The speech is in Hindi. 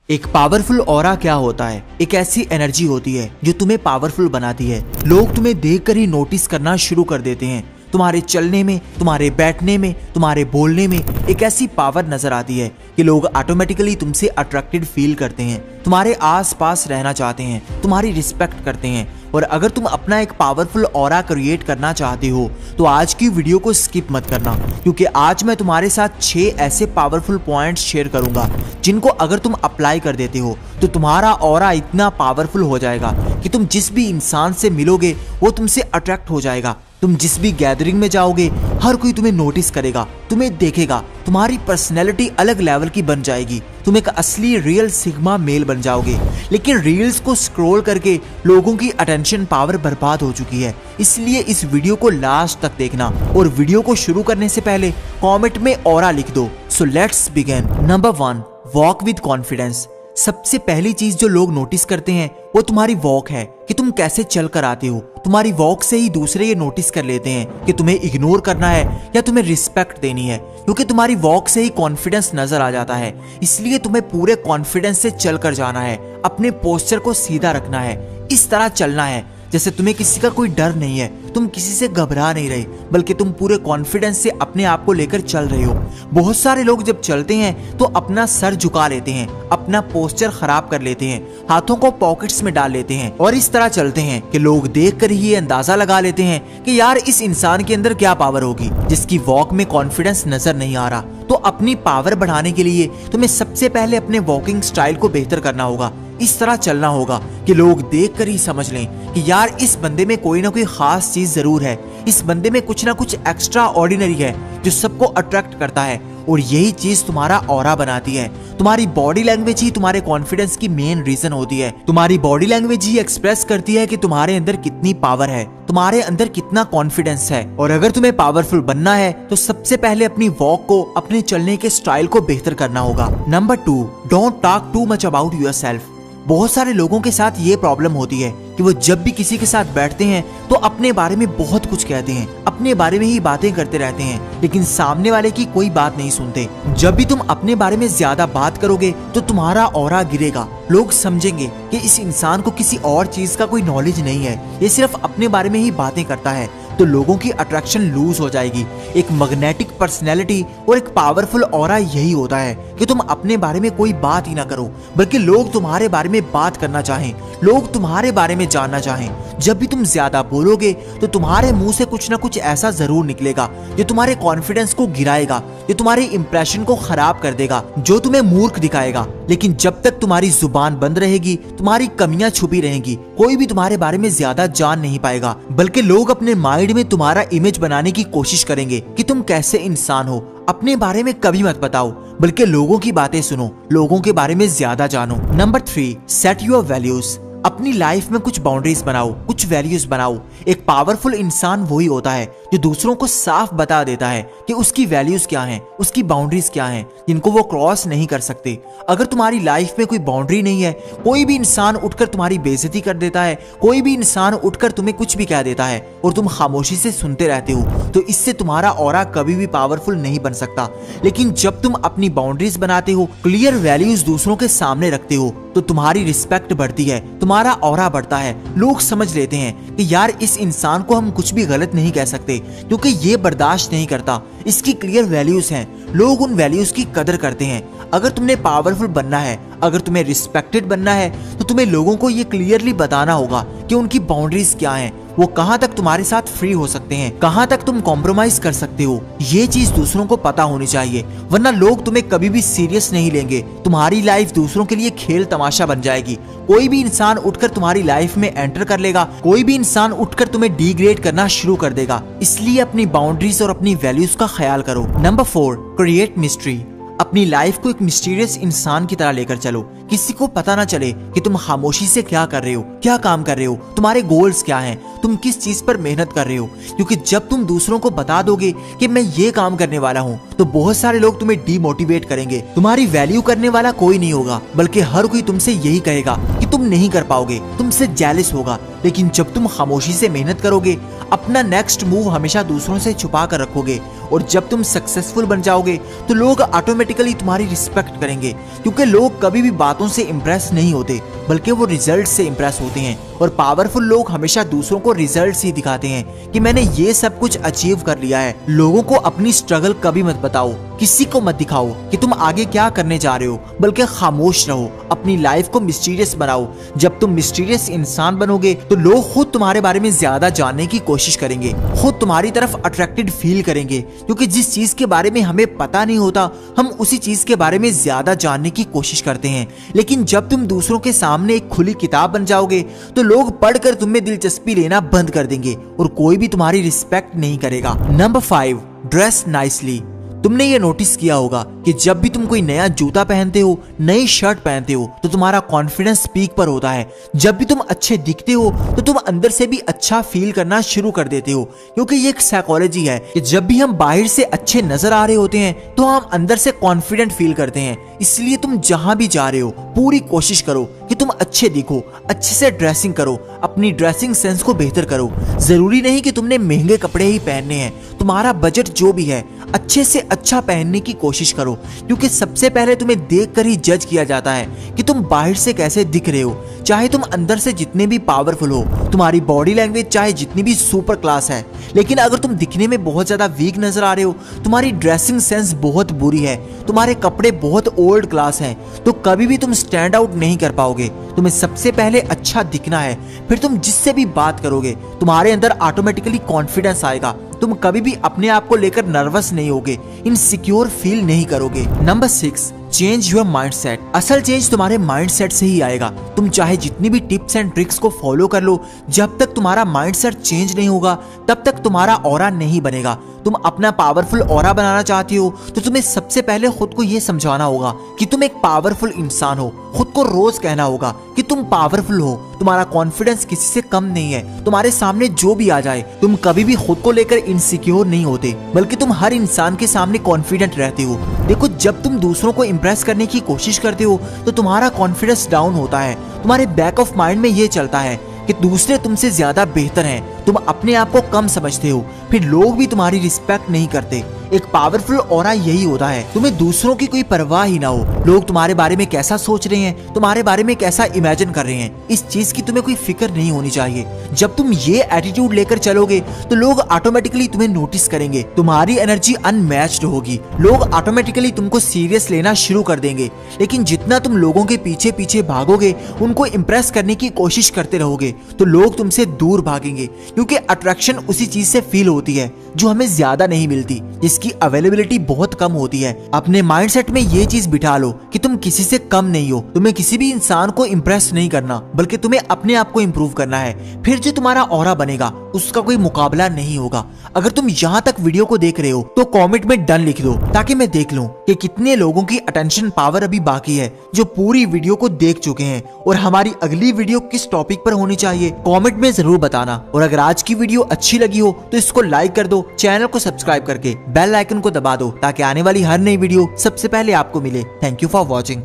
एक पावरफुल ऑरा क्या होता है? एक ऐसी एनर्जी होती है जो तुम्हें पावरफुल बनाती है। लोग तुम्हें देखकर ही नोटिस करना शुरू कर देते हैं। तुम्हारे चलने में, तुम्हारे बैठने में, तुम्हारे बोलने में एक ऐसी पावर नजर आती है कि लोग ऑटोमेटिकली तुमसे अट्रैक्टेड फील करते हैं, तुम्हारे आसपास रहना चाहते हैं, तुम्हारी रिस्पेक्ट करते हैं। और अगर तुम अपना एक पावरफुल ऑरा क्रिएट करना चाहते हो तो आज की वीडियो को स्किप मत करना, क्योंकि आज मैं तुम्हारे साथ 6 ऐसे पावरफुल पॉइंट्स शेयर करूंगा जिनको अगर तुम अप्लाई कर देते हो तो तुम्हारा ऑरा इतना पावरफुल हो जाएगा कि तुम जिस भी इंसान से मिलोगे वो तुमसे अट्रैक्ट हो जाएगा। तुम जिस भी गैदरिंग में जाओगे हर कोई तुम्हें नोटिस करेगा, तुम्हें देखेगा, तुम्हारी पर्सनैलिटी अलग लेवल की बन जाएगी। तुम एक असली रियल सिग्मा मेल बन जाओगे। लेकिन रील्स को स्क्रॉल करके लोगों की अटेंशन पावर बर्बाद हो चुकी है, इसलिए इस वीडियो को लास्ट तक देखना। और वीडियो को शुरू करने से पहले कमेंट में ऑरा लिख दो। So let's begin. Number 1, walk with confidence. सबसे पहली चीज जो लोग नोटिस करते हैं वो तुम्हारी वॉक है, कि तुम कैसे चल कर आते हो। तुम्हारी वॉक से ही दूसरे ये नोटिस कर लेते हैं कि तुम्हें इग्नोर करना है या तुम्हें रिस्पेक्ट देनी है, क्योंकि तुम्हारी वॉक से ही कॉन्फिडेंस नजर आ जाता है। इसलिए तुम्हें पूरे कॉन्फिडेंस से चल कर जाना है, अपने पोस्चर को सीधा रखना है, इस तरह चलना है जैसे तुम्हें किसी का कोई डर नहीं है, तुम किसी से घबरा नहीं रहे, बल्कि तुम पूरे कॉन्फिडेंस से अपने आप को लेकर चल रहे हो। बहुत सारे लोग जब चलते हैं तो अपना सर झुका लेते हैं, अपना पोस्चर खराब कर लेते हैं, हाथों को पॉकेट्स में डाल लेते हैं और इस तरह चलते हैं कि लोग देखकर ही ये अंदाजा लगा लेते हैं कि यार इस इंसान के अंदर क्या पावर होगी, जिसकी वॉक में कॉन्फिडेंस नजर नहीं आ रहा। तो अपनी पावर बढ़ाने के लिए तुम्हें सबसे पहले अपने वॉकिंग स्टाइल को बेहतर करना होगा। इस तरह चलना होगा कि लोग देखकर ही समझ लें कि यार इस बंदे में कोई ना कोई खास चीज जरूर है, इस बंदे में कुछ ना कुछ एक्स्ट्रा ऑर्डिनरी है जो सबको अट्रैक्ट करता है। और यही चीज तुम्हारा ऑरा बनाती है। तुम्हारी बॉडी लैंग्वेज ही तुम्हारे कॉन्फिडेंस की मेन रीजन होती है। तुम्हारी बॉडी लैंग्वेज ही एक्सप्रेस करती है कि तुम्हारे अंदर कितनी पावर है, तुम्हारे अंदर कितना कॉन्फिडेंस है। और अगर तुम्हें पावरफुल बनना है तो सबसे पहले अपनी वॉक को, अपने चलने के स्टाइल को बेहतर करना होगा। Number 2, don't talk too much about yourself. बहुत सारे लोगों के साथ ये प्रॉब्लम होती है कि वो जब भी किसी के साथ बैठते हैं तो अपने बारे में बहुत कुछ कहते हैं, अपने बारे में ही बातें करते रहते हैं, लेकिन सामने वाले की कोई बात नहीं सुनते। जब भी तुम अपने बारे में ज्यादा बात करोगे तो तुम्हारा ऑरा गिरेगा। लोग समझेंगे कि इस इंसान को किसी और चीज का कोई नॉलेज नहीं है, ये सिर्फ अपने बारे में ही बातें करता है। तो लोगों की अट्रैक्शन लूज हो जाएगी। एक मैग्नेटिक पर्सनैलिटी और एक पावरफुल ऑरा यही होता है कि तुम अपने बारे में कोई बात ही ना करो, बल्कि लोग तुम्हारे बारे में बात करना चाहें, लोग तुम्हारे बारे में जानना चाहें। जब भी तुम ज्यादा बोलोगे तो तुम्हारे मुंह से कुछ ना कुछ ऐसा जरूर निकलेगा जो तुम्हारे कॉन्फिडेंस को गिराएगा, जो तुम्हारे इंप्रेशन को खराब कर देगा, जो तुम्हें मूर्ख दिखाएगा। लेकिन जब तक तुम्हारी जुबान बंद रहेगी, तुम्हारी कमियां छुपी रहेंगी, कोई भी तुम्हारे बारे में ज्यादा जान नहीं पाएगा, बल्कि लोग अपने माइंड में तुम्हारा इमेज बनाने की कोशिश करेंगे कि तुम कैसे इंसान हो। अपने बारे में कभी मत बताओ, बल्कि लोगों की बातें सुनो, लोगों के बारे में ज्यादा जानो। Number 3, set your values. अपनी लाइफ में कुछ बाउंड्रीज बनाओ, कुछ वैल्यूज बनाओ। एक पावरफुल इंसान वही होता है जो दूसरों को साफ बता देता है कि उसकी वैल्यूज क्या हैं, उसकी बाउंड्रीज क्या हैं, जिनको वो क्रॉस नहीं कर सकते। अगर तुम्हारी लाइफ में कोई बाउंड्री नहीं है, कोई भी इंसान उठकर तुम्हारी बेइज्जती कर देता है, कोई भी इंसान उठकर तुम्हें कुछ भी कह देता है और तुम खामोशी से सुनते रहते हो, तो इससे तुम्हारा ऑरा कभी भी पावरफुल नहीं बन सकता। लेकिन जब तुम अपनी बाउंड्रीज बनाते हो, क्लियर वैल्यूज दूसरों के सामने रखते हो, तो तुम्हारी रिस्पेक्ट बढ़ती है, तुम्हारा ऑरा बढ़ता है। लोग समझ लेते हैं कि यार इस इंसान को हम कुछ भी गलत नहीं कह सकते, क्योंकि ये बर्दाश्त नहीं करता, इसकी क्लियर वैल्यूज हैं। लोग उन वैल्यूज की कदर करते हैं। अगर तुमने पावरफुल बनना है, अगर तुम्हें रिस्पेक्टेड बनना है, तो तुम्हें लोगों को ये क्लियरली बताना होगा कि उनकी बाउंड्रीज क्या हैं, वो कहां तक तुम्हारे साथ फ्री हो सकते हैं, कहां तक तुम कॉम्प्रोमाइज कर सकते हो। ये चीज दूसरों को पता होनी चाहिए, वरना लोग तुम्हें कभी भी सीरियस नहीं लेंगे। तुम्हारी लाइफ दूसरों के लिए खेल तमाशा बन जाएगी। कोई भी इंसान उठकर तुम्हारी लाइफ में एंटर कर लेगा, कोई भी इंसान उठकर तुम्हें डिग्रेड करना शुरू कर देगा। इसलिए अपनी बाउंड्रीज और अपनी वैल्यूज का ख्याल करो। Number 4, create mystery. अपनी लाइफ को एक मिस्टीरियस इंसान की तरह लेकर चलो। किसी को पता ना चले कि तुम खामोशी से क्या कर रहे हो, क्या काम कर रहे हो, तुम्हारे गोल्स क्या हैं। तुम किस चीज पर मेहनत कर रहे हो, क्योंकि जब तुम दूसरों को बता दोगे कि मैं ये काम करने वाला हूँ, तो बहुत सारे लोग तुम्हें डीमोटिवेट करेंगे। तुम्हारी वैल्यू करने वाला कोई नहीं होगा, बल्कि हर कोई तुमसे यही कहेगा कि तुम नहीं कर पाओगे, तुमसे जेलस होगा। लेकिन जब तुम खामोशी से मेहनत करोगे, अपना नेक्स्ट मूव हमेशा दूसरों से छुपा कर रखोगे, और जब तुम सक्सेसफुल बन जाओगे तो लोग ऑटोमेटिकली तुम्हारी रिस्पेक्ट करेंगे, क्योंकि लोग कभी भी बातों से इंप्रेस नहीं होते, बल्कि वो रिजल्ट से इंप्रेस होते हैं। और पावरफुल लोग हमेशा दूसरों को रिजल्ट्स ही दिखाते हैं कि मैंने ये सब कुछ अचीव कर लिया है। लोगों को अपनी स्ट्रगल कभी मत बताओ, किसी को मत दिखाओ कि तुम आगे क्या करने जा रहे हो, बल्कि खामोश रहो, अपनी लाइफ को मिस्टीरियस बनाओ। जब तुम मिस्टीरियस इंसान बनोगे तो लोग खुद तुम्हारे बारे में ज्यादा जानने की कोशिश करेंगे, खुद तुम्हारी तरफ अट्रैक्टेड फील करेंगे, क्योंकि जिस चीज के बारे में हमें पता नहीं होता, हम उसी चीज के बारे में ज्यादा जानने की कोशिश करते हैं। लेकिन जब तुम दूसरों के सामने एक खुली किताब बन जाओगे तो लोग पढ़कर तुम्हें दिलचस्पी लेना बंद कर देंगे और कोई भी तुम्हारी रिस्पेक्ट नहीं करेगा। Number 5, dress nicely. तुमने ये नोटिस किया होगा कि जब भी तुम कोई नया जूता पहनते हो, नई शर्ट पहनते हो, तो तुम्हारा कॉन्फिडेंस पीक पर होता है। जब भी तुम अच्छे दिखते हो तो तुम अंदर से भी अच्छा फील करना शुरू कर देते हो, क्योंकि ये एक साइकोलॉजी है कि जब भी हम बाहर से अच्छे नजर आ रहे होते हैं तो हम अंदर से कॉन्फिडेंट फील करते हैं। इसलिए तुम जहां भी जा रहे हो पूरी कोशिश करो कि तुम अच्छे दिखो, अच्छे से ड्रेसिंग करो, अपनी ड्रेसिंग सेंस को बेहतर करो। जरूरी नहीं कि तुमने महंगे कपड़े ही पहनने हैं, तुम्हारा बजट जो भी है अच्छे से अच्छा पहनने की कोशिश करो, क्योंकि सबसे पहले तुम्हें देखकर ही जज किया जाता है कि तुम बाहर से कैसे दिख रहे हो। चाहे तुम अंदर से जितने भी पावरफुल हो, तुम्हारी बॉडी लैंग्वेज चाहे जितनी भी सुपर क्लास है, लेकिन अगर तुम दिखने में बहुत ज्यादा वीक नजर आ रहे हो, तुम्हारी ड्रेसिंग सेंस बहुत बुरी है, तुम्हारे कपड़े बहुत ओल्ड क्लास हैं, तो कभी भी तुम स्टैंड आउट नहीं कर पाओगे। तुम्हें सबसे पहले अच्छा दिखना है, फिर तुम जिससे भी बात करोगे तुम्हारे अंदर ऑटोमेटिकली कॉन्फिडेंस आएगा। तुम कभी भी अपने आप को लेकर नर्वस नहीं होगे, इनसिक्योर फील नहीं करोगे। Number 6, change your mindset. असल चेंज तुम्हारे माइंडसेट से ही आएगा। तुम चाहे जितनी भी टिप्स एंड ट्रिक्स को फॉलो कर लो, जब तक तुम्हारा माइंडसेट चेंज नहीं होगा तब तक तुम्हारा ऑरा नहीं बनेगा। तुम अपना पावरफुल ऑरा बनाना चाहती हो तो तुम्हें सबसे पहले खुद को यह समझाना होगा कि तुम एक पावरफुल इंसान हो। खुद को रोज कहना होगा कि तुम पावरफुल हो, तुम्हारा कॉन्फिडेंस किसी से कम नहीं है। तुम्हारे सामने जो भी आ जाए, तुम कभी भी खुद को लेकर इनसिक्योर नहीं होते, बल्कि तुम हर इंसान के सामने कॉन्फिडेंट रहते हो। देखो, जब तुम दूसरों को इंप्रेस करने की कोशिश करते हो तो तुम्हारा कॉन्फिडेंस डाउन होता है। तुम्हारे बैक ऑफ माइंड में ये चलता है कि दूसरे तुमसे ज्यादा बेहतर हैं, तुम अपने आप को कम समझते हो, फिर लोग भी तुम्हारी रिस्पेक्ट नहीं करते। एक पावरफुल ऑरा यही होता है, तुम्हें दूसरों की कोई परवाह ही ना हो। लोग तुम्हारे बारे में कैसा सोच रहे हैं, तुम्हारे बारे में कैसा इमेजिन कर रहे हैं, इस चीज की तुम्हें कोई फिक्र नहीं होनी चाहिए। जब तुम ये एटीट्यूड लेकर चलोगे तो लोग ऑटोमेटिकली तुम्हें नोटिस करेंगे, तुम्हारी एनर्जी अनमैच्ड होगी, लोग ऑटोमेटिकली तुमको सीरियस लेना शुरू कर देंगे। लेकिन जितना तुम लोगों के पीछे पीछे भागोगे, उनको इंप्रेस करने की कोशिश करते रहोगे, तो लोग तुमसे दूर भागेंगे, क्योंकि अट्रैक्शन उसी चीज से फील होती है जो हमें ज्यादा नहीं मिलती, जिसकी अवेलेबिलिटी बहुत कम होती है। अपने माइंडसेट में ये चीज बिठा लो कि तुम किसी से कम नहीं हो, तुम्हें किसी भी इंसान को इंप्रेस नहीं करना, बल्कि तुम्हें अपने आप को इंप्रूव करना है। फिर जो तुम्हारा ऑरा बनेगा उसका कोई मुकाबला नहीं होगा। अगर तुम यहाँ तक वीडियो को देख रहे हो तो कमेंट में डन लिख दो, ताकि मैं देख लूं कि कितने लोगों की अटेंशन पावर अभी बाकी है जो पूरी वीडियो को देख चुके हैं। और हमारी अगली वीडियो किस टॉपिक पर होनी चाहिए कमेंट में जरूर बताना। और अगर आज की वीडियो अच्छी लगी हो तो इसको लाइक कर दो, चैनल को सब्सक्राइब करके बेल आइकन को दबा दो, ताकि आने वाली हर नई वीडियो सबसे पहले आपको मिले। Thank you for watching.